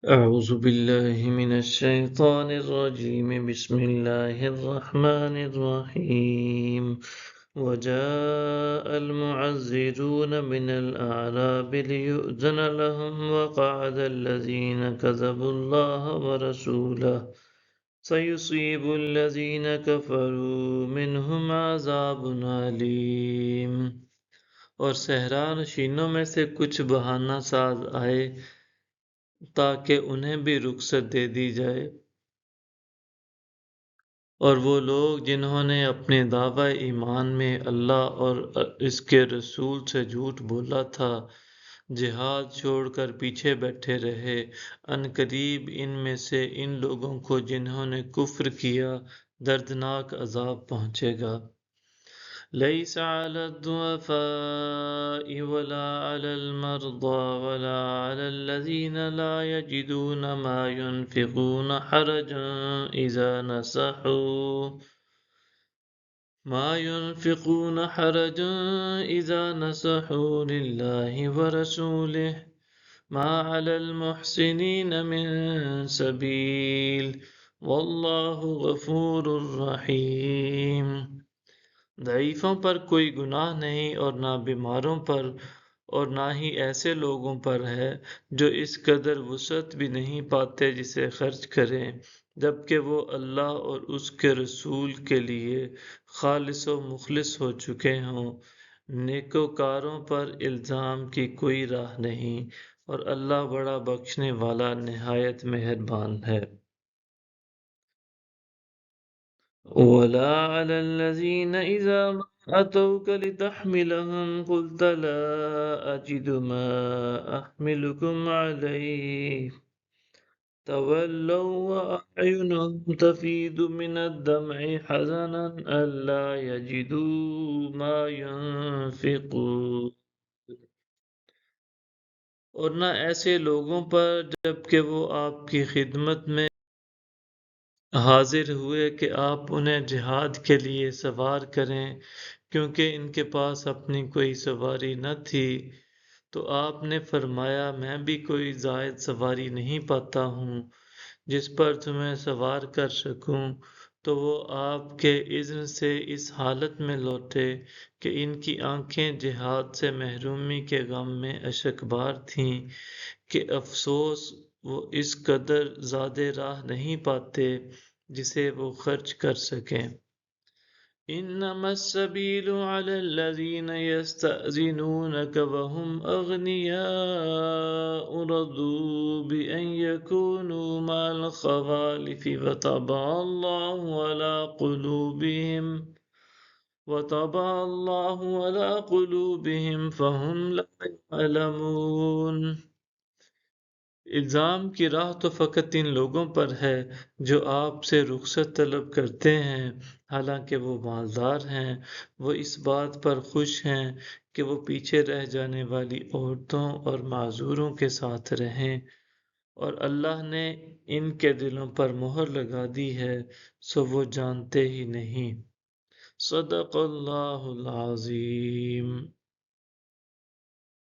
أعوذ بالله من الشيطان الرجيم بسم الله الرحمن الرحيم وجاء المعذرون من الأعراب ليؤذن لهم وقعد الذين كذبوا الله ورسوله سيصيب الذين كفروا منهم عذاب عليم۔ اور صحرا نشینوں میں سے کچھ بہانہ ساز آئے تاکہ انہیں بھی رخصت دے دی جائے، اور وہ لوگ جنہوں نے اپنے دعوی ایمان میں اللہ اور اس کے رسول سے جھوٹ بولا تھا، جہاد چھوڑ کر پیچھے بیٹھے رہے، ان قریب ان میں سے ان لوگوں کو جنہوں نے کفر کیا دردناک عذاب پہنچے گا۔ ليس على الضعفاء ولا على المرضى ولا على الذين لا يجدون ما ينفقون حرج إذا نصحوا لله ورسوله ما على المحسنين من سبيل والله غفور رحيم۔ ضعیفوں پر کوئی گناہ نہیں اور نہ بیماروں پر، اور نہ ہی ایسے لوگوں پر ہے جو اس قدر وسعت بھی نہیں پاتے جسے خرچ کریں، جبکہ وہ اللہ اور اس کے رسول کے لیے خالص و مخلص ہو چکے ہوں۔ نیکوکاروں پر الزام کی کوئی راہ نہیں، اور اللہ بڑا بخشنے والا نہایت مہربان ہے۔ ولا على الذين إذا ما أتوك لتحملهم قلت لا أجد ما أحملكم عليه تولوا وأعينهم تفيض من الدمع حزنا ألا يجدوا ما ينفقون۔ اور نہ ایسے لوگوں پر جبکہ وہ آپ کی خدمت میں حاضر ہوئے کہ آپ انہیں جہاد کے لیے سوار کریں، کیونکہ ان کے پاس اپنی کوئی سواری نہ تھی، تو آپ نے فرمایا میں بھی کوئی زائد سواری نہیں پاتا ہوں جس پر تمہیں سوار کر سکوں، تو وہ آپ کے اذن سے اس حالت میں لوٹے کہ ان کی آنکھیں جہاد سے محرومی کے غم میں اشکبار تھیں کہ افسوس وہ اس قدر زیادہ راہ نہیں پاتے جسے وہ خرچ کر سکیں۔ انما السبيل على الذين يستأذنونك وهم أغنياء رضوا بأن يكونوا مع الخوالف وطبع الله على قلوبهم فهم لا يعلمون۔ الزام کی راہ تو فقط ان لوگوں پر ہے جو آپ سے رخصت طلب کرتے ہیں، حالانکہ وہ مالدار ہیں، وہ اس بات پر خوش ہیں کہ وہ پیچھے رہ جانے والی عورتوں اور معذوروں کے ساتھ رہیں، اور اللہ نے ان کے دلوں پر مہر لگا دی ہے سو وہ جانتے ہی نہیں۔ صدق اللہ العظیم۔